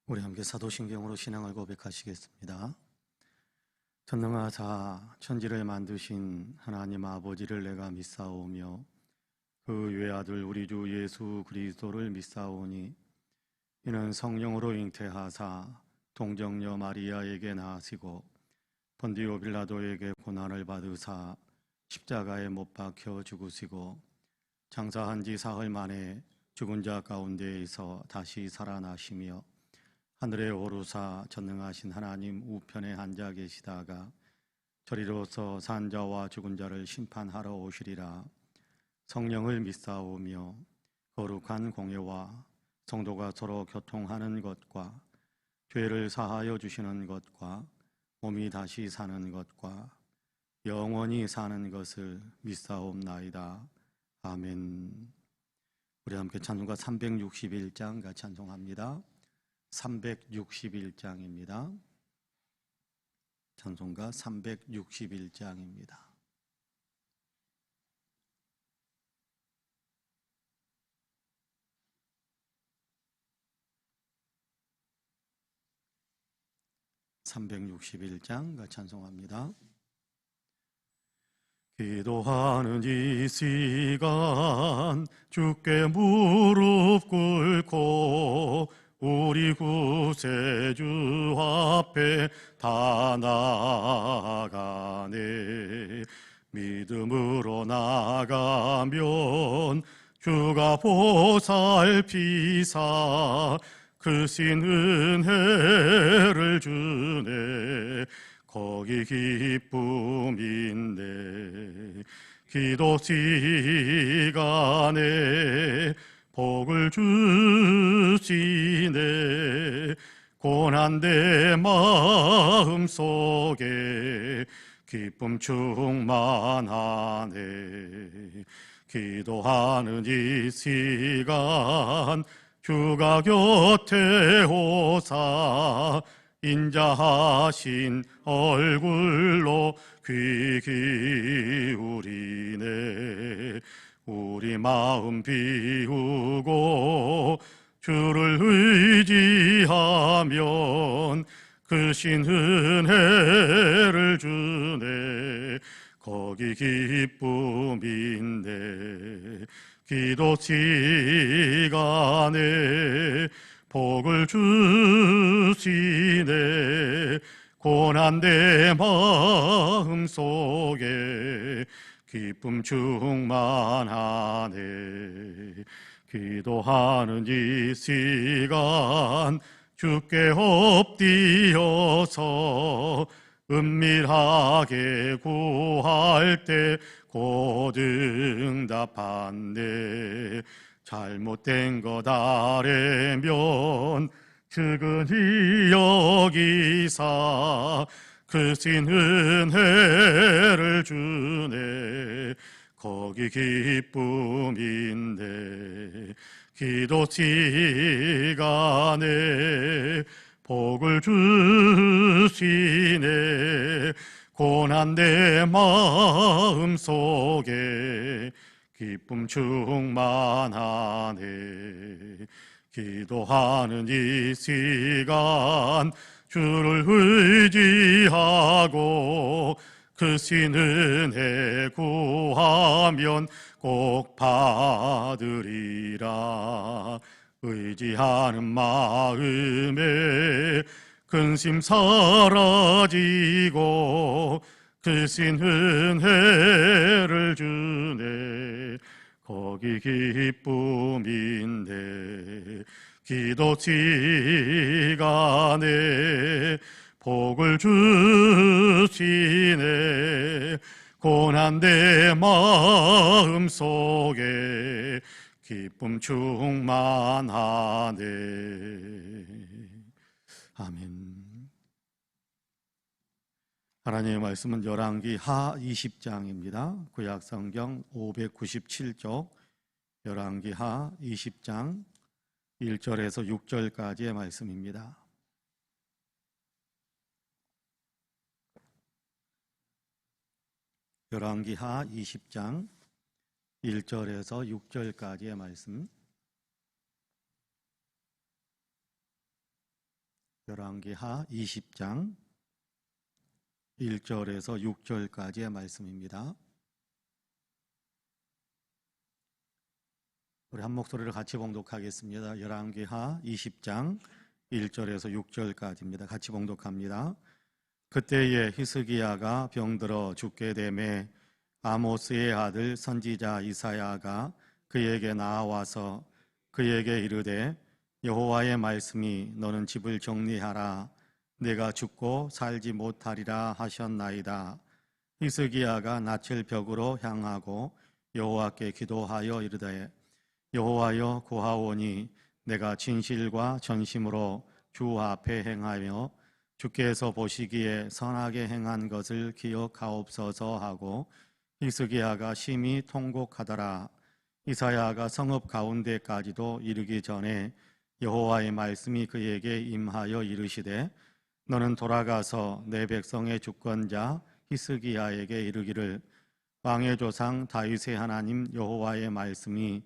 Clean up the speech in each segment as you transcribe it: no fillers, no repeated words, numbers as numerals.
우리 함께 사도신경으로 신앙을 고백하시겠습니다. 전능하사 천지를 만드신 하나님 아버지를 내가 믿사오며 그 외아들 우리 주 예수 그리스도를 믿사오니 이는 성령으로 잉태하사 동정녀 마리아에게 나으시고 본디오 빌라도에게 고난을 받으사 십자가에 못 박혀 죽으시고 장사한 지 사흘 만에 죽은 자 가운데에서 다시 살아나시며 하늘에 오르사 전능하신 하나님 우편에 앉아 계시다가 저리로서 산 자와 죽은 자를 심판하러 오시리라. 성령을 믿사오며 거룩한 공예와 성도가 서로 교통하는 것과 죄를 사하여 주시는 것과 몸이 다시 사는 것과 영원히 사는 것을 믿사옵나이다. 아멘. 우리 함께 찬송가 361장 같이 찬송합니다. 361장입니다. 찬송가 361장입니다. (361장) 찬송합니다. 기도하는 이 시간 주께 무릎 꿇고 우리 구세주 앞에 다 나아가네. 믿음으로 나가면 주가 보살피사 크신 은혜를 주네. 거기 기쁨인데 기도 시간에 복을 주시네. 고난 내 마음속에 기쁨 충만하네. 기도하는 이 시간 주가 곁에 오사 인자하신 얼굴로 귀 기울이네. 우리 마음 비우고 주를 의지하면 크신 은혜를 주네. 거기 기쁨인데 기도 시간에 복을 주시네. 고난 내 마음속에 기쁨 충만하네. 기도하는 이 시간 주께 엎드려서 은밀하게 구할 때 곧 응답한대. 잘못된 것 아래면 측은히 여기사 크신 은혜를 주네. 거기 기쁨인데 기도 시간에 복을 주시네. 고난 내 마음속에 기쁨 충만하네. 기도하는 이 시간 주를 의지하고 크신 은혜 구하면 꼭 받으리라. 의지하는 마음에 근심 사라지고 크신 은혜를 주네. 거기 기쁨인데 기도 시간에 복을 주시네. 고난 내 마음속에 기쁨 충만하네. 아멘. 하나님의 말씀은 열왕기 하 20장입니다. 구약성경 597쪽 열왕기 하 20장 1절에서 6절까지의 말씀입니다. 열왕기 하 20장 1절에서 6절까지의 말씀. 열왕기하 20장 1절에서 6절까지의 말씀입니다. 우리 한 목소리를 같이 봉독하겠습니다. 열왕기하 20장 1절에서 6절까지입니다. 같이 봉독합니다. 그때에 히스기야가 병들어 죽게 되매 아모스의 아들 선지자 이사야가 그에게 나와서 그에게 이르되 여호와의 말씀이 너는 집을 정리하라 내가 죽고 살지 못하리라 하셨나이다. 히스기야가 낯을 벽으로 향하고 여호와께 기도하여 이르되 여호와여 구하오니 내가 진실과 전심으로 주 앞에 행하며 주께서 보시기에 선하게 행한 것을 기억하옵소서 하고 히스기야가 심히 통곡하더라. 이사야가 성읍 가운데까지도 이르기 전에 여호와의 말씀이 그에게 임하여 이르시되 너는 돌아가서 내 백성의 주권자 히스기야에게 이르기를 왕의 조상 다윗의 하나님 여호와의 말씀이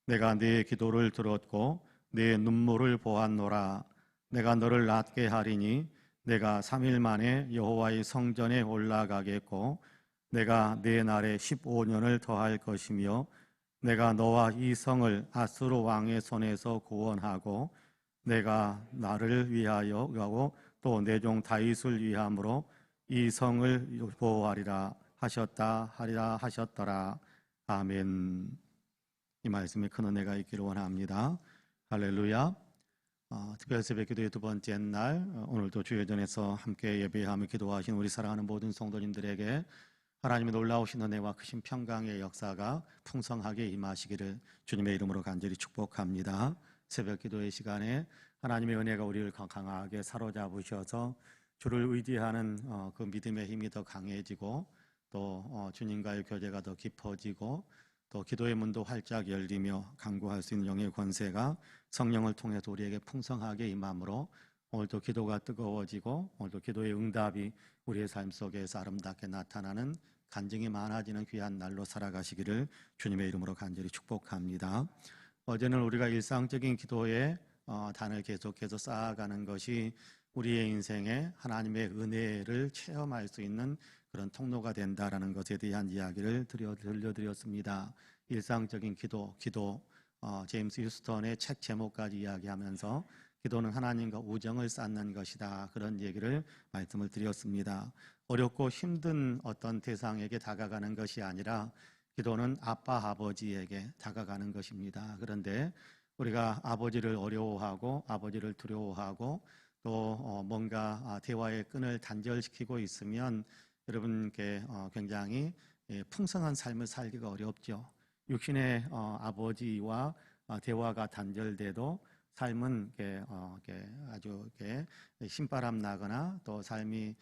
내가 네 기도를 들었고 네 눈물을 보았노라. 내가 너를 낫게 하리니 내가 3일 만에 여호와의 성전에 올라가겠고 내가 네 날에 15년을 더할 것이며 내가 너와 이 성을 아수르 왕의 손에서 구원하고 내가 나를 위하여 하고 또 내 종 다윗을 위함으로 이 성을 보호하리라 하셨더라. 아멘. 이 말씀에 큰 은혜가 있기를 원합니다. 할렐루야. 특별 새벽 기도의 두 번째 날, 오늘도 주여전에서 함께 예배하며 기도하신 우리 사랑하는 모든 성도님들에게 하나님의 놀라우신 은혜와 크신 평강의 역사가 풍성하게 임하시기를 주님의 이름으로 간절히 축복합니다. 새벽 기도의 시간에 하나님의 은혜가 우리를 강하게 사로잡으셔서 주를 의지하는 그 믿음의 힘이 더 강해지고 또 주님과의 교제가 더 깊어지고 또 기도의 문도 활짝 열리며 강구할 수 있는 영의 권세가 성령을 통해서 우리에게 풍성하게 임함으로 오늘도 기도가 뜨거워지고 오늘도 기도의 응답이 우리의 삶 속에서 아름답게 나타나는 간증이 많아지는 귀한 날로 살아가시기를 주님의 이름으로 간절히 축복합니다. 어제는 우리가 일상적인 기도의 단을 계속해서 쌓아가는 것이 우리의 인생에 하나님의 은혜를 체험할 수 있는 그런 통로가 된다라는 것에 대한 이야기를 들려드렸습니다. 일상적인 기도, 제임스 휴스턴의 책 제목까지 이야기하면서 기도는 하나님과 우정을 쌓는 것이다. 그런 얘기를 말씀을 드렸습니다. 어렵고 힘든 어떤 대상에게 다가가는 것이 아니라 기도는 아빠, 아버지에게 다가가는 것입니다. 그런데 우리가 아버지를 어려워하고 아버지를 두려워하고 또 뭔가 대화의 끈을 단절시키고 있으면 여러분께 굉장히 풍성한 삶을 살기가 어렵죠. 육신의 아버지와 대화가 단절돼도 삶은 아주 신바람 나거나 또 삶이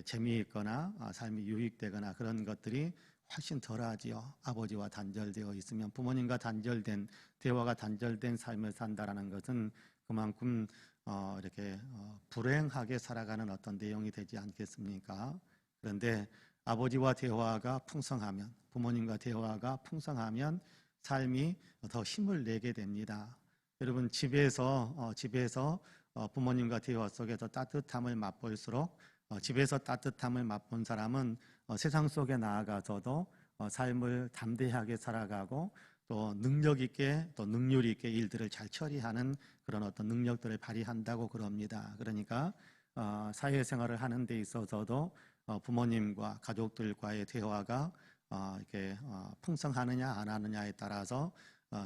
재미있거나 삶이 유익되거나 그런 것들이 훨씬 덜하지요. 아버지와 단절되어 있으면 부모님과 단절된 대화가 단절된 삶을 산다라는 것은 그만큼 이렇게 불행하게 살아가는 어떤 내용이 되지 않겠습니까? 그런데 아버지와 대화가 풍성하면 부모님과 대화가 풍성하면 삶이 더 힘을 내게 됩니다. 여러분 집에서 부모님과 대화 속에서 따뜻함을 맛볼수록 집에서 따뜻함을 맛본 사람은 세상 속에 나아가서도 삶을 담대하게 살아가고 또 능력 있게 또 능률 있게 일들을 잘 처리하는 그런 어떤 능력들을 발휘한다고 그럽니다. 그러니까 사회생활을 하는 데 있어서도 부모님과 가족들과의 대화가 이렇게 풍성하느냐 안 하느냐에 따라서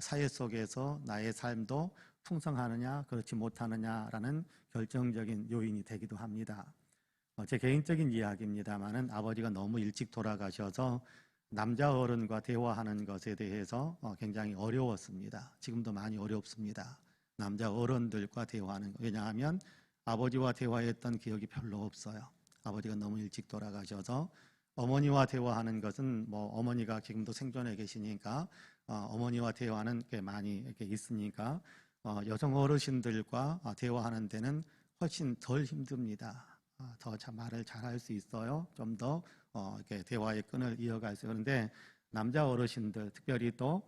사회 속에서 나의 삶도 풍성하느냐 그렇지 못하느냐라는 결정적인 요인이 되기도 합니다. 제 개인적인 이야기입니다만은 아버지가 너무 일찍 돌아가셔서 남자 어른과 대화하는 것에 대해서 굉장히 어려웠습니다. 지금도 많이 어렵습니다. 남자 어른들과 대화하는 거. 왜냐하면 아버지와 대화했던 기억이 별로 없어요. 아버지가 너무 일찍 돌아가셔서 어머니와 대화하는 것은 어머니가 지금도 생존해 계시니까 어머니와 대화하는 게 많이 이렇게 있으니까 여성 어르신들과 대화하는 데는 훨씬 덜 힘듭니다. 더 말을 잘할 수 있어요. 좀 더 이렇게 대화의 끈을 이어갈 수 있어요. 그런데 남자 어르신들, 특별히 또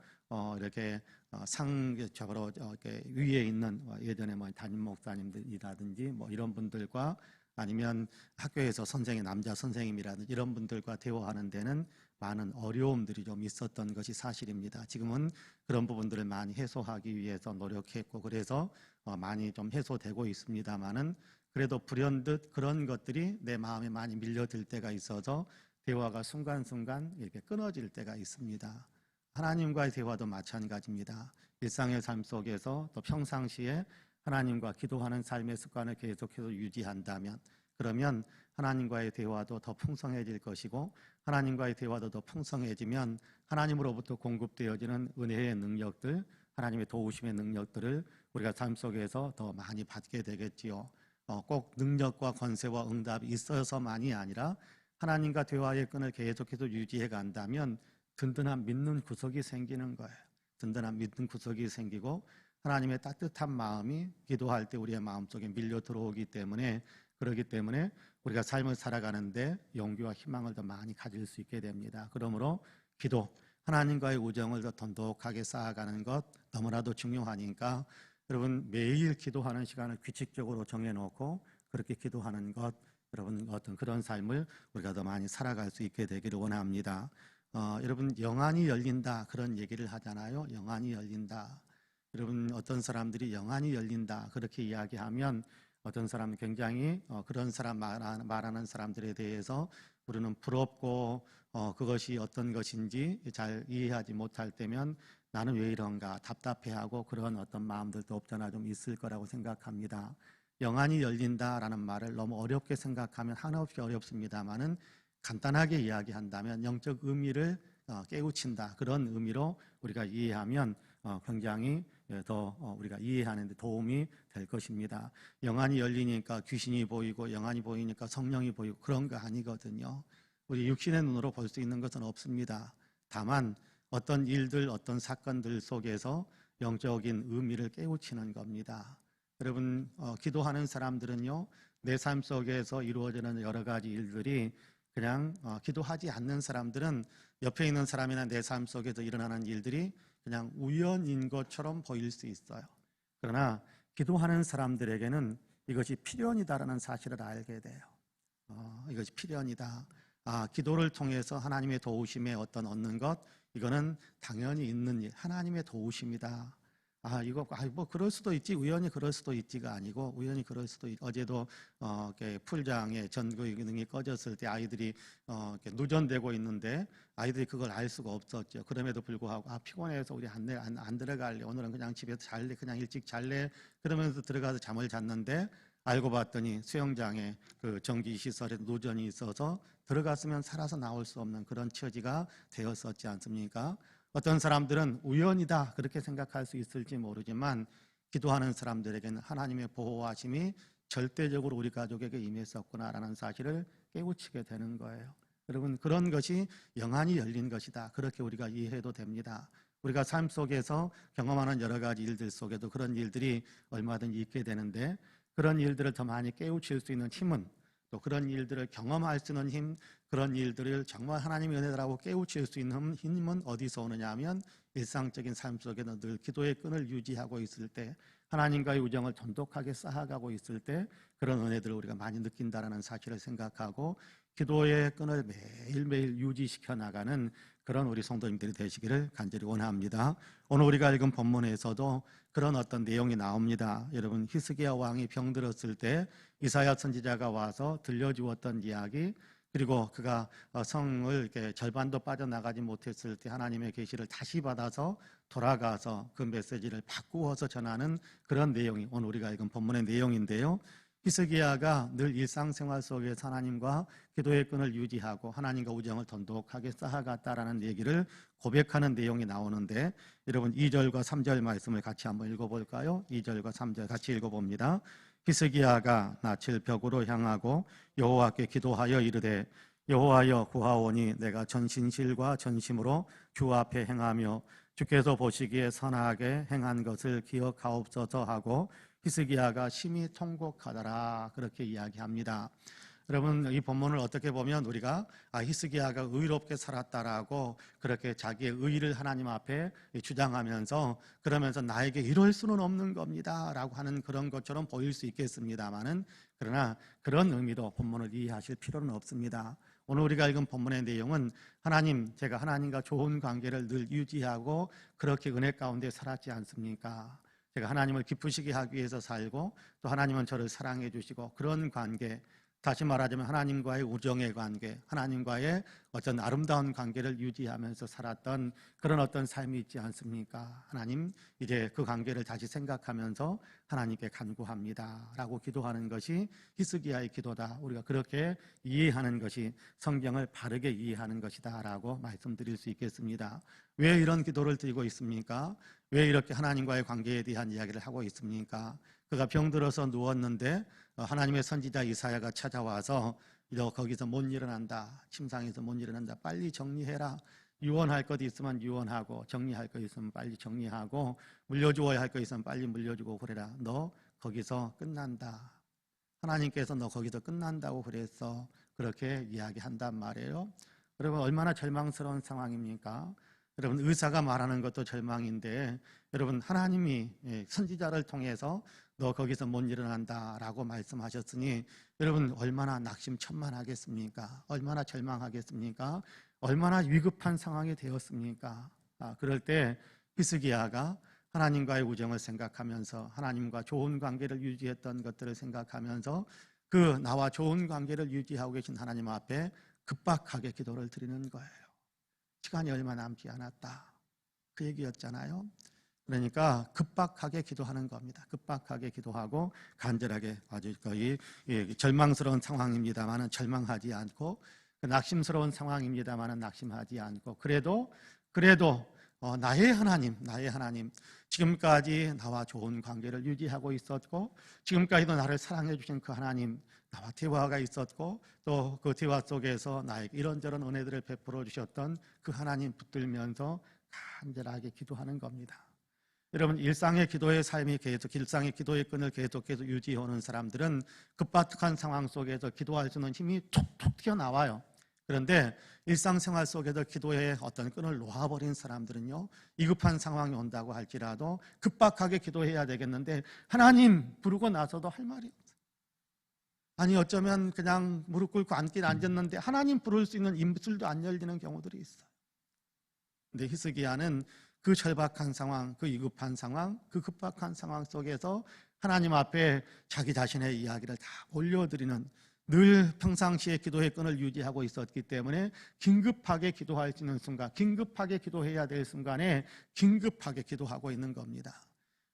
이렇게 상적으로 이렇게 위에 있는 예전에 뭐 담임 목사님들이라든지 뭐 이런 분들과 아니면 학교에서 선생님 남자 선생님이라든지 이런 분들과 대화하는 데는 많은 어려움들이 좀 있었던 것이 사실입니다. 지금은 그런 부분들을 많이 해소하기 위해서 노력했고 그래서 많이 좀 해소되고 있습니다만은 그래도 불현듯 그런 것들이 내 마음에 많이 밀려들 때가 있어서 대화가 순간순간 이렇게 끊어질 때가 있습니다. 하나님과의 대화도 마찬가지입니다. 일상의 삶 속에서 또 평상시에 하나님과 기도하는 삶의 습관을 계속해서 유지한다면 그러면 하나님과의 대화도 더 풍성해질 것이고 하나님과의 대화도 더 풍성해지면 하나님으로부터 공급되어지는 은혜의 능력들, 하나님의 도우심의 능력들을 우리가 삶 속에서 더 많이 받게 되겠지요. 꼭 능력과 권세와 응답이 있어서만이 아니라 하나님과 대화의 끈을 계속해서 유지해 간다면 든든한 믿는 구석이 생기는 거예요. 든든한 믿는 구석이 생기고 하나님의 따뜻한 마음이 기도할 때 우리의 마음속에 밀려 들어오기 때문에 그렇기 때문에 우리가 삶을 살아가는데 용기와 희망을 더 많이 가질 수 있게 됩니다. 그러므로 기도, 하나님과의 우정을 더 돈독하게 쌓아가는 것 너무나도 중요하니까 여러분 매일 기도하는 시간을 규칙적으로 정해놓고 그렇게 기도하는 것 여러분 어떤 그런 삶을 우리가 더 많이 살아갈 수 있게 되기를 원합니다. 여러분 영안이 열린다 그런 얘기를 하잖아요. 영안이 열린다. 여러분 어떤 사람들이 영안이 열린다 그렇게 이야기하면 어떤 사람은 굉장히 그런 사람 말하는 사람들에 대해서 우리는 부럽고 그것이 어떤 것인지 잘 이해하지 못할 때면 나는 왜 이런가 답답해하고 그런 어떤 마음들도 없잖아 좀 있을 거라고 생각합니다. 영안이 열린다라는 말을 너무 어렵게 생각하면 한없이 어렵습니다만은 간단하게 이야기한다면 영적 의미를 깨우친다 그런 의미로 우리가 이해하면 굉장히 더 우리가 이해하는 데 도움이 될 것입니다. 영안이 열리니까 귀신이 보이고 영안이 보이니까 성령이 보이고 그런 거 아니거든요. 우리 육신의 눈으로 볼 수 있는 것은 없습니다. 다만 어떤 일들 어떤 사건들 속에서 영적인 의미를 깨우치는 겁니다. 여러분 기도하는 사람들은요 내 삶 속에서 이루어지는 여러 가지 일들이 그냥 기도하지 않는 사람들은 옆에 있는 사람이나 내 삶 속에서 일어나는 일들이 그냥 우연인 것처럼 보일 수 있어요. 그러나 기도하는 사람들에게는 이것이 필연이다라는 사실을 알게 돼요. 이것이 필연이다. 기도를 통해서 하나님의 도우심에 어떤 얻는 것 이거는 당연히 있는 일, 하나님의 도우심이다. 뭐 그럴 수도 있지 우연히 그럴 수도 있지가 아니고 우연히 그럴 수도 어제도 풀장에 전구 기능이 꺼졌을 때 아이들이 누전되고 있는데 아이들이 그걸 알 수가 없었죠. 그럼에도 불구하고 피곤해서 우리 안 들어갈래 오늘은 그냥 집에서 잘래 그냥 일찍 잘래 그러면서 들어가서 잠을 잤는데 알고 봤더니 수영장에 그 전기 시설에 누전이 있어서 들어갔으면 살아서 나올 수 없는 그런 처지가 되었었지 않습니까? 어떤 사람들은 우연이다 그렇게 생각할 수 있을지 모르지만 기도하는 사람들에게는 하나님의 보호하심이 절대적으로 우리 가족에게 임했었구나라는 사실을 깨우치게 되는 거예요. 여러분 그런 것이 영안이 열린 것이다 그렇게 우리가 이해해도 됩니다. 우리가 삶 속에서 경험하는 여러 가지 일들 속에도 그런 일들이 얼마든지 있게 되는데 그런 일들을 더 많이 깨우칠 수 있는 힘은 또 그런 일들을 경험할 수 있는 힘 그런 일들을 정말 하나님의 은혜라고 깨우칠 수 있는 힘은 어디서 오느냐 하면 일상적인 삶 속에는 늘 기도의 끈을 유지하고 있을 때 하나님과의 우정을 돈독하게 쌓아가고 있을 때 그런 은혜들을 우리가 많이 느낀다는 사실을 생각하고 기도의 끈을 매일매일 유지시켜 나가는 그런 우리 성도님들이 되시기를 간절히 원합니다. 오늘 우리가 읽은 본문에서도 그런 어떤 내용이 나옵니다. 여러분 히스기야 왕이 병들었을 때 이사야 선지자가 와서 들려주었던 이야기 그리고 그가 성을 이렇게 절반도 빠져나가지 못했을 때 하나님의 계시를 다시 받아서 돌아가서 그 메시지를 바꾸어서 전하는 그런 내용이 오늘 우리가 읽은 본문의 내용인데요. 히스기야가 늘 일상생활 속에서 하나님과 기도의 끈을 유지하고 하나님과 우정을 돈독하게 쌓아갔다라는 얘기를 고백하는 내용이 나오는데 여러분 2절과 3절 말씀을 같이 한번 읽어볼까요? 2절과 3절 같이 읽어봅니다. 히스기야가 낯을 벽으로 향하고 여호와께 기도하여 이르되 여호와여 구하오니 내가 전신실과 전심으로 주 앞에 행하며 주께서 보시기에 선하게 행한 것을 기억하옵소서 하고 히스기야가 심히 통곡하더라 그렇게 이야기합니다. 여러분, 이 본문을 어떻게 보면 우리가 히스기야가 의롭게 살았다라고 그렇게 자기의 의의를 하나님 앞에 주장하면서, 그러면서 나에게 이럴 수는 없는 겁니다 라고 하는 그런 것처럼 보일 수 있겠습니다만은, 그러나 그런 의미로 본문을 이해하실 필요는 없습니다. 오늘 우리가 읽은 본문의 내용은 제가 하나님과 좋은 관계를 늘 유지하고 그렇게 은혜 가운데 살았지 않습니까? 제가 하나님을 기쁘시게 하기 위해서 살고, 또 하나님은 저를 사랑해 주시고, 그런 관계, 다시 말하자면 하나님과의 우정의 관계, 하나님과의 어떤 아름다운 관계를 유지하면서 살았던 그런 어떤 삶이 있지 않습니까? 하나님, 이제 그 관계를 다시 생각하면서 하나님께 간구합니다 라고 기도하는 것이 히스기야의 기도다. 우리가 그렇게 이해하는 것이 성경을 바르게 이해하는 것이다 라고 말씀드릴 수 있겠습니다. 왜 이런 기도를 드리고 있습니까? 왜 이렇게 하나님과의 관계에 대한 이야기를 하고 있습니까? 그가 병들어서 누웠는데 하나님의 선지자 이사야가 찾아와서 너 거기서 못 일어난다, 침상에서 못 일어난다, 빨리 정리해라. 유언할 것 있으면 유언하고, 정리할 것 있으면 빨리 정리하고, 물려주어야 할 것 있으면 빨리 물려주고 그래라. 너 거기서 끝난다. 하나님께서 너 거기서 끝난다고 그랬어. 그렇게 이야기한단 말이에요. 여러분, 얼마나 절망스러운 상황입니까? 여러분, 의사가 말하는 것도 절망인데, 여러분, 하나님이 선지자를 통해서 너 거기서 못 일어난다라고 말씀하셨으니, 여러분 얼마나 낙심천만하겠습니까? 얼마나 절망하겠습니까? 얼마나 위급한 상황이 되었습니까? 그럴 때 히스기야가 하나님과의 우정을 생각하면서, 하나님과 좋은 관계를 유지했던 것들을 생각하면서, 그 나와 좋은 관계를 유지하고 계신 하나님 앞에 급박하게 기도를 드리는 거예요. 시간이 얼마 남지 않았다, 그 얘기였잖아요. 그러니까 급박하게 기도하는 겁니다. 급박하게 기도하고 간절하게, 아주 거의 절망스러운 상황입니다만은 절망하지 않고, 낙심스러운 상황입니다만은 낙심하지 않고, 그래도 나의 하나님, 지금까지 나와 좋은 관계를 유지하고 있었고, 지금까지도 나를 사랑해 주신 그 하나님, 나와 대화가 있었고, 또 그 대화 속에서 나에게 이런저런 은혜들을 베풀어 주셨던 그 하나님 붙들면서 간절하게 기도하는 겁니다. 여러분, 일상의 기도의 삶이 계속, 일상의 기도의 끈을 계속해서 유지해오는 사람들은 급박한 상황 속에서 기도할 수 있는 힘이 툭툭 튀어나와요. 그런데 일상생활 속에서 기도의 어떤 끈을 놓아버린 사람들은요, 위급한 상황이 온다고 할지라도 급박하게 기도해야 되겠는데 하나님 부르고 나서도 할 말이 없어요. 아니, 어쩌면 그냥 무릎 꿇고 앉긴 앉았는데 하나님 부를 수 있는 입술도 안 열리는 경우들이 있어요. 근데 히스기야는 그 절박한 상황, 그 위급한 상황, 그 급박한 상황 속에서 하나님 앞에 자기 자신의 이야기를 다 올려드리는, 늘 평상시에 기도의 끈을 유지하고 있었기 때문에 긴급하게 기도할 수 있는 순간, 긴급하게 기도해야 될 순간에 긴급하게 기도하고 있는 겁니다.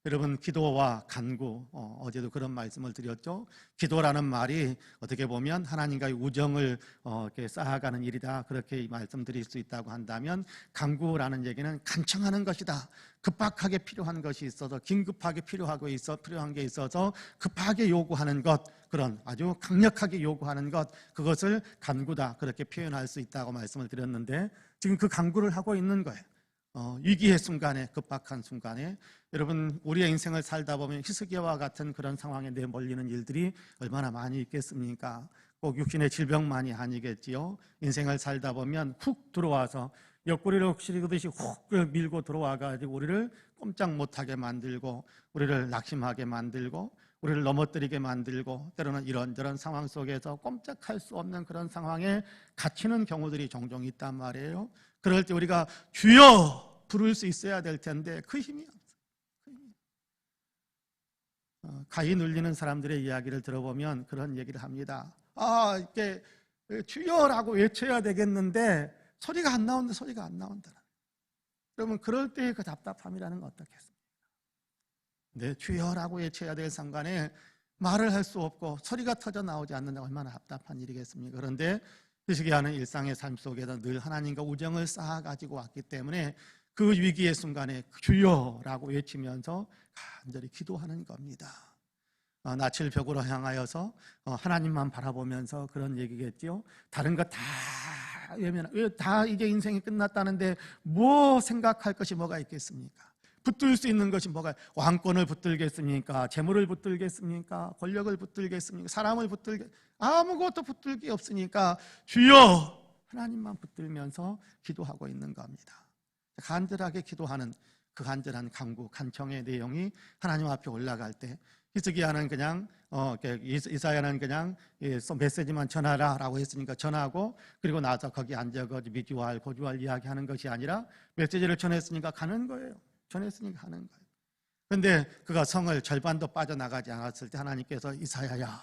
여러분, 기도와 간구, 어제도 그런 말씀을 드렸죠. 기도라는 말이 어떻게 보면 하나님과의 우정을 이렇게 쌓아가는 일이다, 그렇게 말씀드릴 수 있다고 한다면, 간구라는 얘기는 간청하는 것이다. 급박하게 필요한 것이 있어서, 긴급하게 필요한 게 있어서 급하게 요구하는 것, 그런 아주 강력하게 요구하는 것, 그것을 간구다, 그렇게 표현할 수 있다고 말씀을 드렸는데, 지금 그 간구를 하고 있는 거예요. 위기의 순간에, 급박한 순간에. 여러분, 우리의 인생을 살다 보면 히스기야와 같은 그런 상황에 내몰리는 일들이 얼마나 많이 있겠습니까? 꼭 육신의 질병만이 아니겠지요. 인생을 살다 보면 훅 들어와서 옆구리를 옥시리듯이 훅 밀고 들어와가지고 우리를 꼼짝 못하게 만들고, 우리를 낙심하게 만들고, 우리를 넘어뜨리게 만들고, 때로는 이런저런 상황 속에서 꼼짝할 수 없는 그런 상황에 갇히는 경우들이 종종 있단 말이에요. 그럴 때 우리가 주여 부를 수 있어야 될 텐데 그 힘이 없어요. 가히 눌리는 사람들의 이야기를 들어보면 그런 얘기를 합니다. 이렇게 주여라고 외쳐야 되겠는데 소리가 안 나온다. 그러면 그럴 때의 그 답답함이라는 건 어떻겠습니까? 네, 주여라고 외쳐야 될 상관에 말을 할 수 없고 소리가 터져 나오지 않는다, 얼마나 답답한 일이겠습니까? 그런데 히스기야는 일상의 삶 속에서 늘 하나님과 우정을 쌓아가지고 왔기 때문에 그 위기의 순간에 주여라고 외치면서 간절히 기도하는 겁니다. 낯을 벽으로 향하여서 하나님만 바라보면서 그런 얘기겠지요. 다른 거 다 외면, 다 이제 인생이 끝났다는데 뭐 생각할 것이 뭐가 있겠습니까? 붙들 수 있는 것이 뭐가, 왕권을 붙들겠습니까? 재물을 붙들겠습니까? 권력을 붙들겠습니까? 사람을 아무것도 붙들 게 없으니까 주여 하나님만 붙들면서 기도하고 있는 겁니다. 간절하게 기도하는 그 간절한 간구, 간청의 내용이 하나님 앞에 올라갈 때, 히스기야는 그냥 이사야는 그냥 메시지만 전하라라고 했으니까 전하고, 그리고 나서 거기 앉아서 미주알 고주알 이야기하는 것이 아니라 메시지를 전했으니까 가는 거예요. 전했으니까 가는 거예요. 그런데 그가 성을 절반도 빠져나가지 않았을 때 하나님께서 이사야야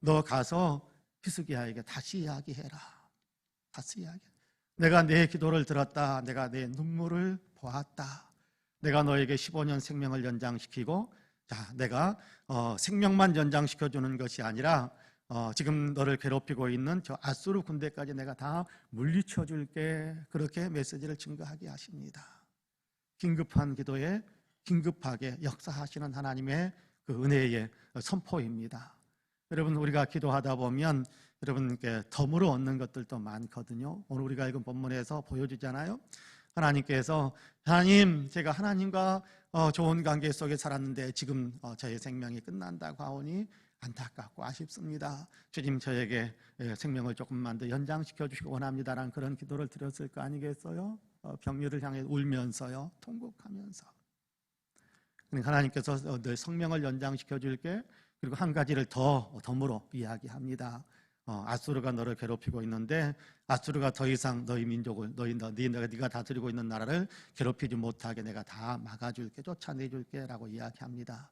너 가서 히스기야에게 다시 이야기해라. 다시 이야기해. 내가 내 기도를 들었다. 내가 내 눈물을 보았다. 내가 너에게 15년 생명을 연장시키고, 자, 내가 생명만 연장시켜주는 것이 아니라 지금 너를 괴롭히고 있는 저 아수르 군대까지 내가 다 물리쳐 줄게. 그렇게 메시지를 증거하게 하십니다. 긴급한 기도에 긴급하게 역사하시는 하나님의 그 은혜의 선포입니다. 여러분, 우리가 기도하다 보면 여러분께 덤으로 얻는 것들도 많거든요. 오늘 우리가 읽은 본문에서 보여주잖아요. 하나님께서, 하나님, 제가 하나님과 좋은 관계 속에 살았는데 지금 저의 생명이 끝난다고 하오니 안타깝고 아쉽습니다. 주님, 저에게 생명을 조금만 더 연장시켜 주시기 원합니다라는 그런 기도를 드렸을 거 아니겠어요? 병류를 향해 울면서요, 통곡하면서. 그러니까 하나님께서 늘 생명을 연장시켜 줄게. 그리고 한 가지를 덤으로 이야기합니다. 아수르가 너를 괴롭히고 있는데 아수르가 더 이상 너희 민족을 네가 다스리고 있는 나라를 괴롭히지 못하게 내가 다 막아줄게, 쫓아내줄게라고 이야기합니다.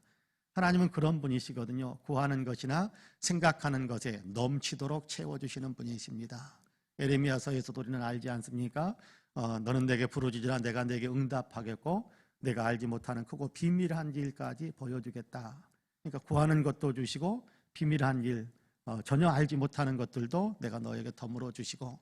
하나님은 그런 분이시거든요. 구하는 것이나 생각하는 것에 넘치도록 채워주시는 분이십니다. 에레미야서에서도 우리는 알지 않습니까? 너는 내게 부르짖으라 내가 내게 응답하겠고 내가 알지 못하는 크고 비밀한 일까지 보여주겠다. 그러니까 구하는 것도 주시고 비밀한 일, 전혀 알지 못하는 것들도 내가 너에게 덤으로 주시고,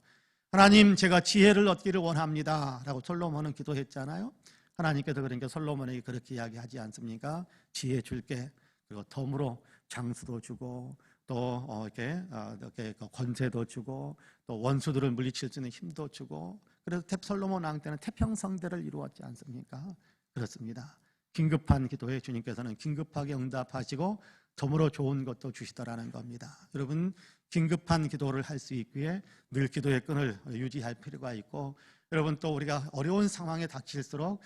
하나님, 제가 지혜를 얻기를 원합니다 라고 솔로몬은 기도했잖아요. 하나님께서 그러니까 솔로몬에게 그렇게 이야기하지 않습니까? 지혜 줄게. 그리고 덤으로 장수도 주고 또 이렇게 권세도 주고 또 원수들을 물리칠 수 있는 힘도 주고, 그래서 솔로몬 왕 때는 태평성대를 이루었지 않습니까? 그렇습니다. 긴급한 기도에 주님께서는 긴급하게 응답하시고 덤으로 좋은 것도 주시더라는 겁니다. 여러분, 긴급한 기도를 할 수 있기에 늘 기도의 끈을 유지할 필요가 있고, 여러분, 또 우리가 어려운 상황에 닥칠수록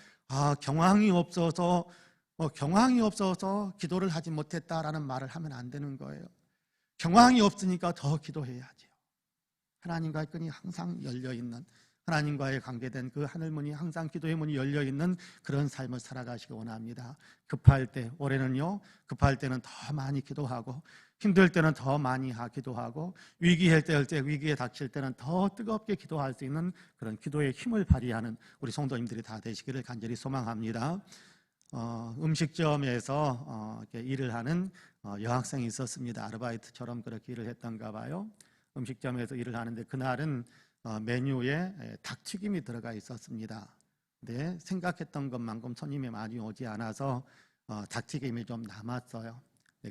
경황이 없어서 기도를 하지 못했다라는 말을 하면 안 되는 거예요. 경황이 없으니까 더 기도해야죠. 하나님과의 끈이 항상 열려있는, 하나님과의 관계된 그 하늘문이 항상 기도의 문이 열려있는 그런 삶을 살아가시기 원합니다. 급할 때, 올해는요, 급할 때는 더 많이 기도하고 힘들 때는 더 많이 기도하고 위기에 닥칠 때는 더 뜨겁게 기도할 수 있는 그런 기도의 힘을 발휘하는 우리 성도님들이 다 되시기를 간절히 소망합니다. 음식점에서 일을 하는 여학생이 있었습니다. 아르바이트처럼 그렇게 일을 했던가 봐요. 음식점에서 일을 하는데 그날은 메뉴에 닭튀김이 들어가 있었습니다. 근데 생각했던 것만큼 손님이 많이 오지 않아서 닭튀김이 좀 남았어요.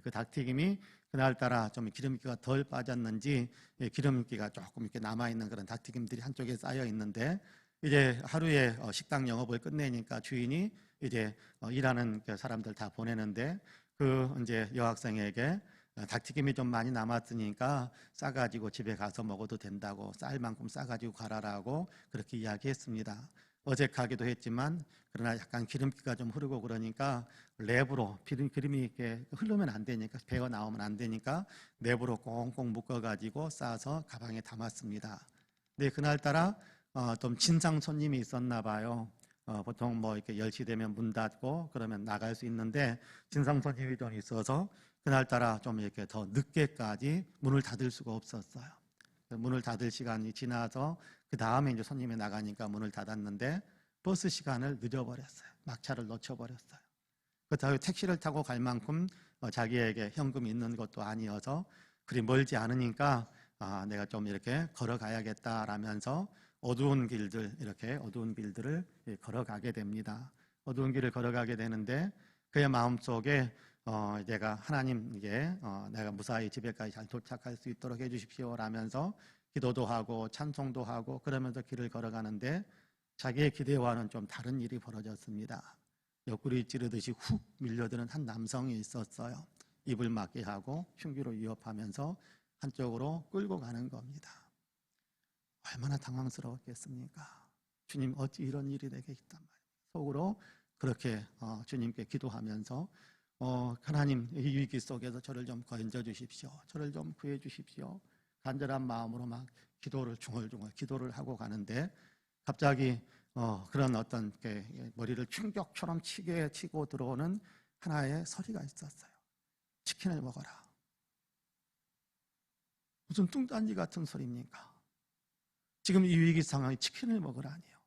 그 닭튀김이 그날따라 좀 기름기가 덜 빠졌는지 기름기가 조금 이렇게 남아있는 그런 닭튀김들이 한쪽에 쌓여 있는데, 이제 하루에 식당 영업을 끝내니까 주인이 이제 일하는 사람들 다 보내는데 그 이제 여학생에게 닭튀김이 좀 많이 남았으니까 싸가지고 집에 가서 먹어도 된다고, 쌀 만큼 싸가지고 가라라고 그렇게 이야기했습니다. 어색하기도 했지만 그러나 약간 기름기가 좀 흐르고 그러니까 랩으로 기름이 이렇게 흐르면 안 되니까, 배어 나오면 안 되니까 랩으로 꽁꽁 묶어가지고 싸서 가방에 담았습니다. 근데 그날따라 좀 진상 손님이 있었나 봐요. 보통 뭐 이렇게 10시 되면 문 닫고 그러면 나갈 수 있는데 진상 손님이 좀 있어서 그날따라 좀 이렇게 더 늦게까지 문을 닫을 수가 없었어요. 문을 닫을 시간이 지나서 그 다음에 이제 손님이 나가니까 문을 닫았는데 버스 시간을 늦어버렸어요. 막차를 놓쳐버렸어요. 그렇다고 택시를 타고 갈 만큼 자기에게 현금이 있는 것도 아니어서 그리 멀지 않으니까 내가 좀 이렇게 걸어가야겠다라면서 어두운 길들을 걸어가게 됩니다. 어두운 길을 걸어가게 되는데 그의 마음속에 내가 하나님께 내가 무사히 집에까지 잘 도착할 수 있도록 해주십시오라면서 기도도 하고 찬송도 하고 그러면서 길을 걸어가는데 자기의 기대와는 좀 다른 일이 벌어졌습니다. 옆구리 찌르듯이 훅 밀려드는 한 남성이 있었어요. 입을 막게 하고 흉기로 위협하면서 한쪽으로 끌고 가는 겁니다. 얼마나 당황스러웠겠습니까? 주님, 어찌 이런 일이 내게 있단 말이에요. 속으로 그렇게 주님께 기도하면서 하나님, 이 위기 속에서 저를 좀 건져 주십시오. 저를 좀 구해 주십시오. 간절한 마음으로 막 기도를 중얼중얼 기도를 하고 가는데 갑자기 그런 어떤 머리를 충격처럼 치고 들어오는 하나의 소리가 있었어요. 치킨을 먹어라. 무슨 뚱딴지 같은 소리입니까? 지금 이 위기 상황에 치킨을 먹으라니요.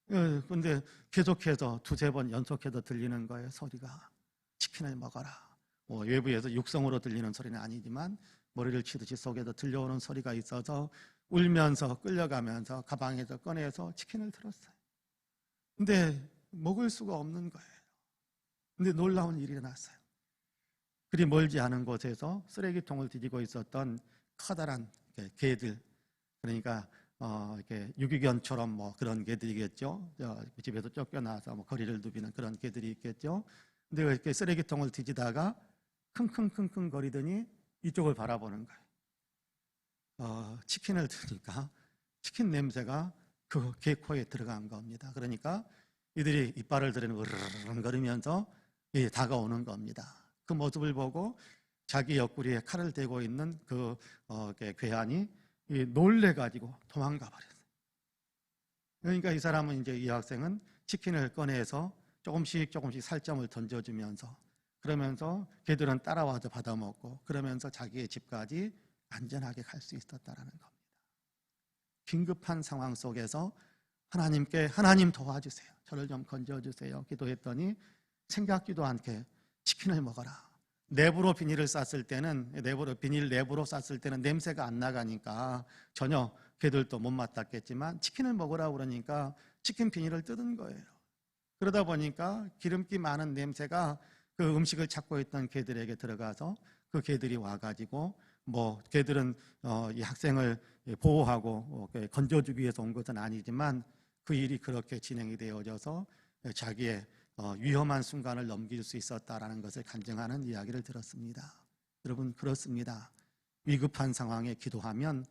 그런데 계속해서 두세 번 연속해서 들리는 거예요. 소리가. 치킨을 먹어라. 외부에서 육성으로 들리는 소리는 아니지만 머리를 치듯이 속에서 들려오는 소리가 있어서 울면서 끌려가면서 가방에서 꺼내서 치킨을 들었어요. 근데 먹을 수가 없는 거예요. 근데 놀라운 일이 일어났어요. 그리 멀지 않은 곳에서 쓰레기통을 뒤지고 있었던 커다란 개들, 그러니까 이렇게 유기견처럼 뭐 그런 개들이겠죠. 집에서 쫓겨나서 뭐 거리를 누비는 그런 개들이 있겠죠. 근데 이렇게 쓰레기통을 뒤지다가 킁킁킁킁 거리더니 이쪽을 바라보는 거예요. 치킨을 드니까 치킨 냄새가 그 개 코에 들어간 겁니다. 그러니까 이들이 이빨을 들이는 으르렁거리면서 다가오는 겁니다. 그 모습을 보고 자기 옆구리에 칼을 대고 있는 그 괴한이 놀래가지고 도망가 버렸어요. 그러니까 이 사람은 이제 이 학생은 치킨을 꺼내서 조금씩 살점을 던져주면서 그러면서 걔들은 따라와서 받아먹고 그러면서 자기의 집까지 안전하게 갈 수 있었다라는 겁니다. 긴급한 상황 속에서 하나님께 하나님 도와주세요. 저를 좀 건져주세요. 기도했더니 생각지도 않게 치킨을 먹어라. 내부로 비닐을 쌌을 때는 비닐 내부로 쌌을 때는 냄새가 안 나가니까 전혀 걔들도 못 맡았겠지만 치킨을 먹으라 그러니까 치킨 비닐을 뜯은 거예요. 그러다 보니까 기름기 많은 냄새가 그 음식을 찾고 있던 개들에게 들어가서 그 개들이 와가지고 뭐 개들은 이 학생을 보호하고 건져주기 위해서 온 것은 아니지만 그 일이 그렇게 진행이 되어져서 자기의 위험한 순간을 넘길 수 있었다라는 것을 간증하는 이야기를 들었습니다. 여러분, 그렇습니다. 위급한 상황에 기도하면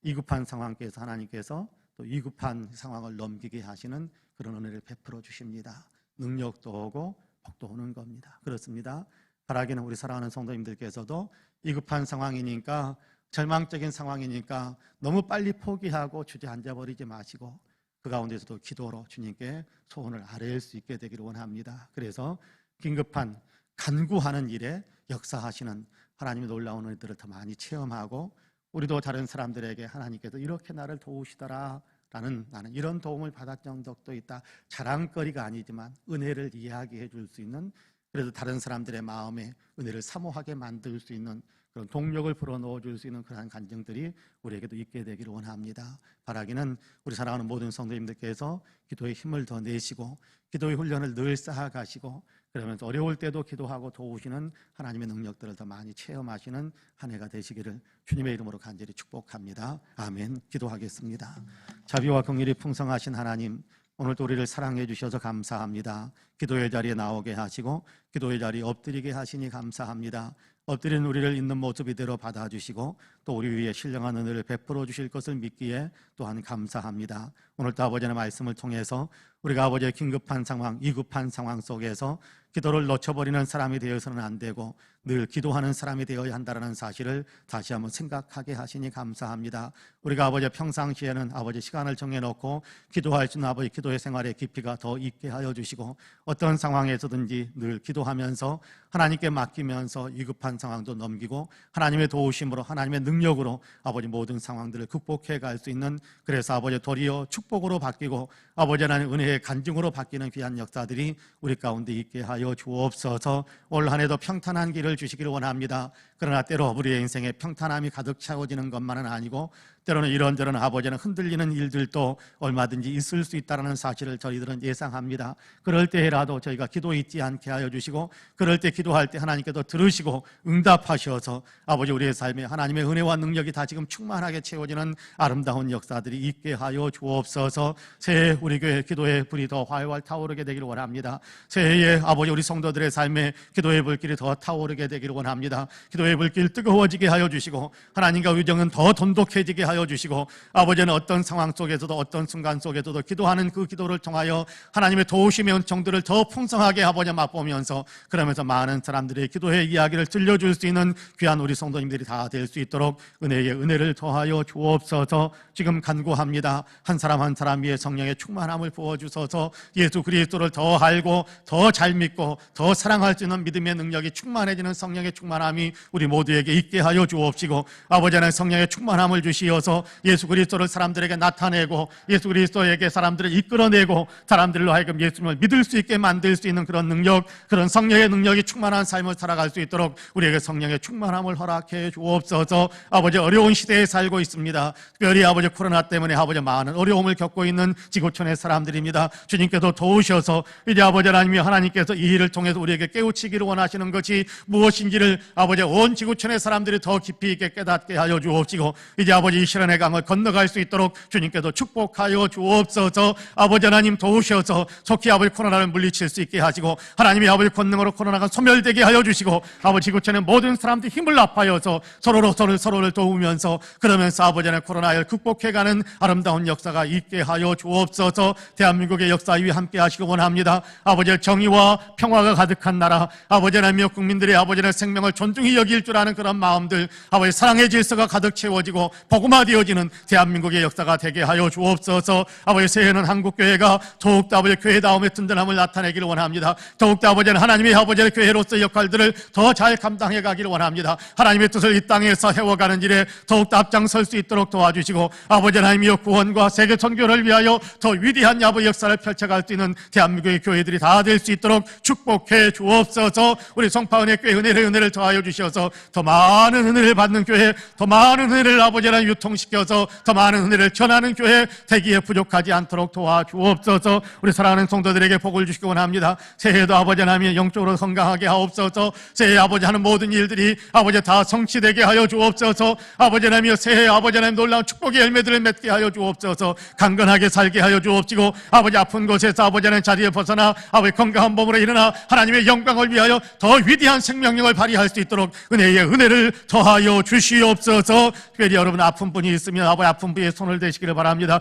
위급한 상황에서 하나님께서 또 위급한 상황을 넘기게 하시는 그런 은혜를 베풀어 주십니다. 능력도 오고 복도 오는 겁니다. 그렇습니다. 바라기는 우리 사랑하는 성도님들께서도 위급한 상황이니까 절망적인 상황이니까 너무 빨리 포기하고 주저앉아 버리지 마시고 그 가운데서도 기도로 주님께 소원을 아뢰일 수 있게 되기를 원합니다. 그래서 긴급한 간구하는 일에 역사하시는 하나님의 놀라운 은혜들을 더 많이 체험하고 우리도 다른 사람들에게 하나님께서 이렇게 나를 도우시더라 라는 나는 이런 도움을 받았던 적도 있다. 자랑거리가 아니지만 은혜를 이야기해 줄 수 있는 그래서 다른 사람들의 마음에 은혜를 사모하게 만들 수 있는 그런 동력을 불어넣어 줄 수 있는 그러한 간증들이 우리에게도 있게 되기를 원합니다. 바라기는 우리 사랑하는 모든 성도님들께서 기도의 힘을 더 내시고 기도의 훈련을 늘 쌓아가시고 그러면서 어려울 때도 기도하고 도우시는 하나님의 능력들을 더 많이 체험하시는 한 해가 되시기를 주님의 이름으로 간절히 축복합니다. 아멘. 기도하겠습니다. 자비와 긍휼이 풍성하신 하나님, 오늘도 우리를 사랑해 주셔서 감사합니다. 기도의 자리에 나오게 하시고 기도의 자리에 엎드리게 하시니 감사합니다. 엎드린 우리를 있는 모습 이대로 받아주시고 또 우리 위에 신령한 은혜를 베풀어 주실 것을 믿기에 또한 감사합니다. 오늘도 아버지의 말씀을 통해서 우리가 아버지의 긴급한 상황, 위급한 상황 속에서 기도를 놓쳐버리는 사람이 되어서는 안 되고 늘 기도하는 사람이 되어야 한다는 사실을 다시 한번 생각하게 하시니 감사합니다. 우리가 아버지 평상시에는 아버지 시간을 정해놓고 기도할 수 있는 아버지 기도의 생활의 깊이가 더 있게 하여 주시고 어떤 상황에서든지 늘 기도하면서 하나님께 맡기면서 위급한 상황도 넘기고 하나님의 도우심으로 하나님의 능력으로 아버지 모든 상황들을 극복해 갈 수 있는 그래서 아버지 도리어 축복으로 바뀌고 아버지 하나님 은혜의 간증으로 바뀌는 귀한 역사들이 우리 가운데 있게 하여 주옵소서. 올 한 해도 평탄한 길을 주시기를 원합니다. 그러나 때로 우리의 인생에 평탄함이 가득 채워지는 것만은 아니고 때로는 이런저런 아버지는 흔들리는 일들도 얼마든지 있을 수 있다는 사실을 저희들은 예상합니다. 그럴 때라도 저희가 기도 잊지 않게 하여 주시고, 그럴 때 기도할 때 하나님께서 들으시고 응답하셔서 아버지 우리의 삶에 하나님의 은혜와 능력이 다시금 충만하게 채워지는 아름다운 역사들이 있게 하여 주옵소서. 새해 우리 교회 기도의 불이 더 활활 타오르게 되기를 원합니다. 새해에 아버지 우리 성도들의 삶에 기도의 불길이 더 타오르게 되기를 원합니다. 기도의 불길 뜨거워지게 하여 주시고, 하나님과 의정은 더 돈독해지게 하여 주시고, 아버지는 어떤 상황 속에서도 어떤 순간 속에서도 기도하는 그 기도를 통하여 하나님의 도우심의 은총들을 더 풍성하게 아버지 맛보면서, 그러면서 많은 사람들의 기도의 이야기를 들려줄 수 있는 귀한 우리 성도님들이 다 될 수 있도록 은혜에 은혜를 더하여 주옵소서. 지금 간구합니다. 한 사람 한 사람 위에 성령의 충만함을 부어주셔서 예수 그리스도를 더 알고 더 잘 믿고 더 사랑할 수 있는 믿음의 능력이 충만해지는 성령의 충만함이 우리 모두에게 있게 하여 주옵시고, 아버지 하나님 성령의 충만함을 주시어서 예수 그리스도를 사람들에게 나타내고 예수 그리스도에게 사람들을 이끌어내고 사람들로 하여금 예수님을 믿을 수 있게 만들 수 있는 그런 능력, 그런 성령의 능력이 충만한 삶을 살아갈 수 있도록 우리에게 성령의 충만함을 허락해 주옵소서. 아버지 어려운 시대에 살고 있습니다. 특별히 아버지 코로나 때문에 아버지 많은 어려움을 겪고 있는 지구촌의 사람들입니다. 주님께서 도우셔서 이제 아버지 하나님께서 이 일을 통해서 우리에게 깨우치기를 원하시는 것이 무엇인지를 아버지 온 지구촌의 사람들이 더 깊이 있게 깨닫게 하여 주옵시고, 이제 아버지 이 시련의 강을 건너갈 수 있도록 주님께서 축복하여 주옵소서. 아버지 하나님 도우셔서 속히 아버지 코로나를 물리칠 수 있게 하시고, 하나님의 아버지 권능으로 코로나가 소멸되게 하여 주시고, 아버지 지구촌의 모든 사람들이 힘을 합하여서 서로를 도우면서, 그러면서 아버지 하나님 코로나를 극복해가는 아름다운 역사가 있게 하여 주옵소서. 대한민국의 역사 위에 함께 하시기 원합니다. 아버지의 정의와 평화가 가득한 나라, 아버지 하나님의 국민들의 아버지 하나님의 생명을 존중히 여길 줄 아는 그런 마음들, 아버지 사랑의 질서가 가득 채워지고 복음화되어지는 대한민국의 역사가 되게 하여 주옵소서. 아버지 새해는 한국교회가 더욱더 아버지 교회다움의 든든함을 나타내기를 원합니다. 더욱더 아버지는 하나님의 아버지의 교회로서의 역할들을 더 잘 감당해 가기를 원합니다. 하나님의 뜻을 이 땅에서 해워가는 일에 더욱더 앞장설 수 있도록 도와주시고, 아버지 하나님의 구원과 세계 선교를 위하여 더 위대한 야부 역사를 펼쳐갈 수 있는 대한민국의 교회들이 다 될 수 있도록 축복해 주옵소서. 우리 성파은혜 교회 은혜를 더하여 주셔서 더 많은 은혜를 받는 교회, 더 많은 은혜를 아버지 하나님 유통시켜서 더 많은 은혜를 전하는 교회 되기에 부족하지 않도록 도와주옵소서. 우리 사랑하는 성도들에게 복을 주시기 원합니다. 새해도 아버지 하나님 영적으로 건강하게 하옵소서. 새해 아버지 하는 모든 일들이 아버지 다 성취되게 하여 주옵소서. 아버지 하나님 새해 아버지 하나님 놀라운 축복의 열매들을 맺게 하여 주옵소서. 강건하게 살게 하여 주옵시고, 아버지 아픈 곳에서 아버지 하나님 자리에 벗어나 아버지 건강한 몸으로 일어나 하나님의 영광을 위하여 더 위대한 생명력을 발휘할 수 있도록 은혜의 은혜를 더하여 주시옵소서. 특별히 여러분 아픈 분이 있으면 아버지 아픈 분의 손을 대시기를 바랍니다.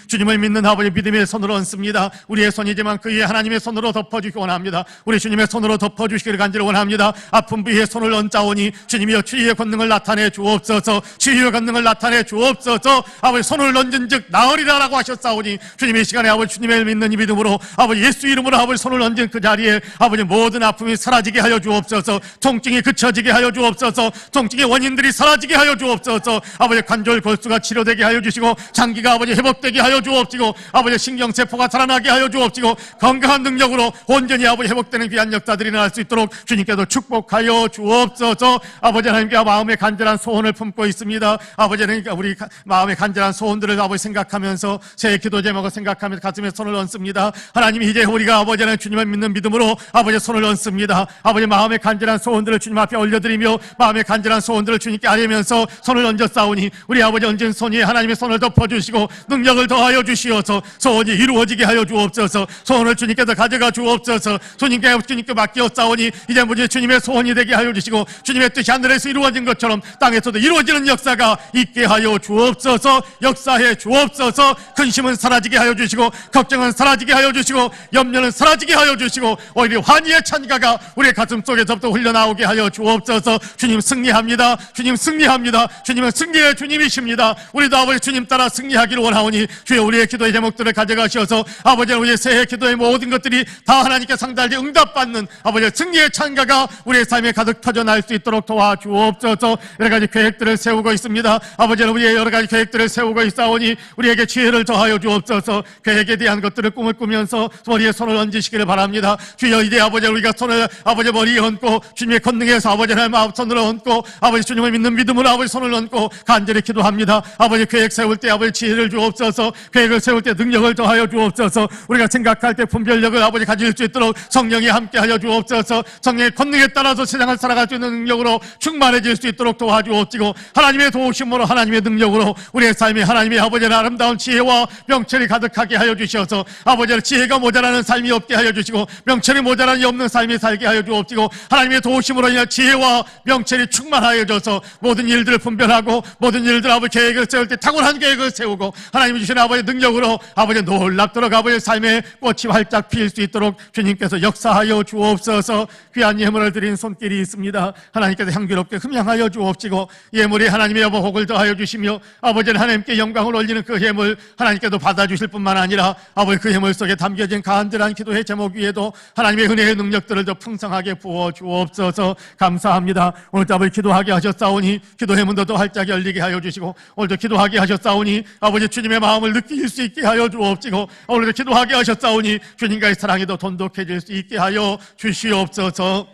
주님을 믿는 아버지 믿음의 손으로 얹습니다. 우리의 손이지만 그의 하나님의 손으로 덮어주시기 원합니다. 우리 주님의 손으로 덮어주시기를 간절히 원합니다. 아픈 부위에 손을 얹자오니 주님이여 치유의 권능을 나타내 주옵소서. 치유의 권능을 나타내 주옵소서. 아버지 손을 얹은 즉 나으리라라고 하셨사오니 주님의 시간에 아버지 주님을 믿는 이 믿음으로 아버지 예수 이름으로 아버지 손을 얹은 그 자리에 아버지 모든 아픔이 사라지게 하여 주옵소서. 통증이 그쳐지게 하여 주옵소서. 통증의 원인들이 사라지게 하여 주옵소서. 아버지 관절 골수가 치료되게 하여 주시고, 장기가 아버지 회복되게 하여 주옵시고, 아버지 신경세포가 살아나게 하여 주옵시고, 건강한 능력으로 온전히 아버지 회복되는 귀한 역사들이 일어날 수 있도록 주님께도 축복하여 주옵소서. 아버지 하나님께 마음의 간절한 소원을 품고 있습니다. 아버지 하나님께 우리 마음의 간절한 소원들을 아버지 생각하면서 새해 기도 제목을 생각하면서 가슴에 손을 얹습니다. 하나님 이제 우리가 아버지 하나님 주님을 믿는 믿음으로 아버지 손을 얹습니다. 아버지 마음의 간절한 소원들을 주님 앞에 올려드리며 마음의 간절한 소원들을 주님께 아뢰면서 손을 얹었사오니 우리 아버지 얹은 손이 하나님의 손을 덮어주시고 능력을 더하여 주시어서 소원이 이루어지게 하여 주옵소서. 소원을 주님께서 가져가 주옵소서. 주님께 맡기었사오니 이제 무지 주님의 소원이 되게 하여 주시고, 주님의 뜻이 하늘에서 이루어진 것처럼 땅에서도 이루어지는 역사가 있게 하여 주옵소서. 역사해 주옵소서. 근심은 사라지게 하여 주시고, 걱정은 사라지게 하여 주시고, 염려는 사라지게 하여 주시고, 오히려 환희의 찬가가 우리의 가슴 속에서부터 흘러나오게 하여 주옵소서. 주님 승리합니다. 주님 승리합니다. 주님은 승리의 주님이십니다. 우리도 아버지 주님 따라 승리하기를 원하오니 주여 우리의 기도의 제목들을 가져가셔서 아버지 우리의 새해 기도의 모든 것들이 다 하나님께 상달되어 응답받는 아버지 승리의 찬가가 우리의 삶에 가득 터져날 수 있도록 도와주옵소서. 여러 가지 계획들을 세우고 있습니다. 아버지는 우리의 여러 가지 계획들을 세우고 있사오니 우리에게 지혜를 더하여 주옵소서. 계획에 대한 것들을 꿈을 꾸면서 머리에 손을 얹으시기를 바랍니다. 주여 이제 아버지 우리가 손을 아버지 머리에 얹고 주님의 권능에서 아버지 하나님 마음 손으로 얹고 아버지 주님을 믿는 믿음으로 아버지 손을 얹고 간절히 기도 기도합니다. 아버지 계획 세울 때 아버지 지혜를 주옵소서. 계획을 세울 때 능력을 더하여 주옵소서. 우리가 생각할 때 분별력을 아버지 가질 수 있도록 성령이 함께하여 주옵소서. 성령의 권능에 따라서 세상을 살아갈 수 있는 능력으로 충만해질 수 있도록 도와주옵시고, 하나님의 도우심으로 하나님의 능력으로 우리의 삶에 하나님의 아버지의 아름다운 지혜와 명철이 가득하게 하여 주셔서 아버지의 지혜가 모자라는 삶이 없게 하여 주시고 명철이 모자란이 없는 삶이 살게 하여 주옵시고, 하나님의 도우심으로 인한 지혜와 명철이 충만하여 줘서 모든 일들을 분별하고 모든 일들 아버지 계획을 세울 때 탁월한 계획을 세우고 하나님이 주신 아버지의 능력으로 아버지 놀랍도록 아버지의 삶에 꽃이 활짝 피일 수 있도록 주님께서 역사하여 주옵소서. 귀한 예물을 드린 손길이 있습니다. 하나님께서 향기롭게 흠양하여 주옵시고 예물이 하나님의 여보 복을 더하여 주시며 아버지는 하나님께 영광을 올리는 그 예물 하나님께도 받아주실 뿐만 아니라 아버지 그 예물 속에 담겨진 간절한 기도의 제목 위에도 하나님의 은혜의 능력들을 더 풍성하게 부어 주옵소서. 감사합니다. 오늘도 아버지 기도하게 하셨사오니 기도의 문도 더 활짝 열리게 하여 주시고, 오늘도 기도하게 하셨사오니 아버지 주님의 마음을 느낄 수 있게 하여 주옵시고, 오늘도 기도하게 하셨사오니 주님과의 사랑이 더 돈독해질 수 있게 하여 주시옵소서.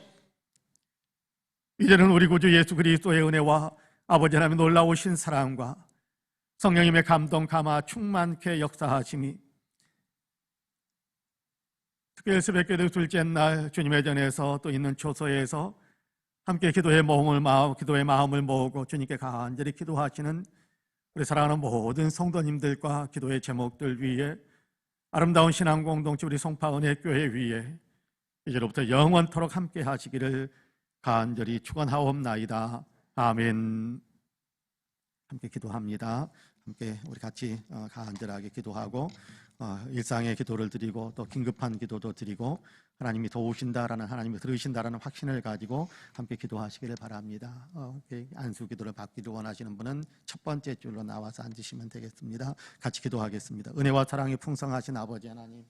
이제는 우리 구주 예수 그리스도의 은혜와 아버지 하나님의 놀라우신 사랑과 성령님의 감동 감화 충만케 역사하심이 특별히 새벽기도 둘째 날 주님의 전에서 또 있는 초소에서 함께 기도의 마음을 모으고 주님께 간절히 기도하시는 우리 사랑하는 모든 성도님들과 기도의 제목들 위에 아름다운 신앙 공동체 우리 송파은혜교회 위에 이제로부터 영원토록 함께 하시기를 간절히 축원하옵나이다. 아멘. 함께 기도합니다. 함께 우리 같이 간절하게 기도하고 일상의 기도를 드리고 또 긴급한 기도도 드리고 하나님이 도우신다라는, 하나님이 들으신다라는 확신을 가지고 함께 기도하시기를 바랍니다. 안수 기도를 받기를 원하시는 분은 첫 번째 줄로 나와서 앉으시면 되겠습니다. 같이 기도하겠습니다. 은혜와 사랑이 풍성하신 아버지 하나님,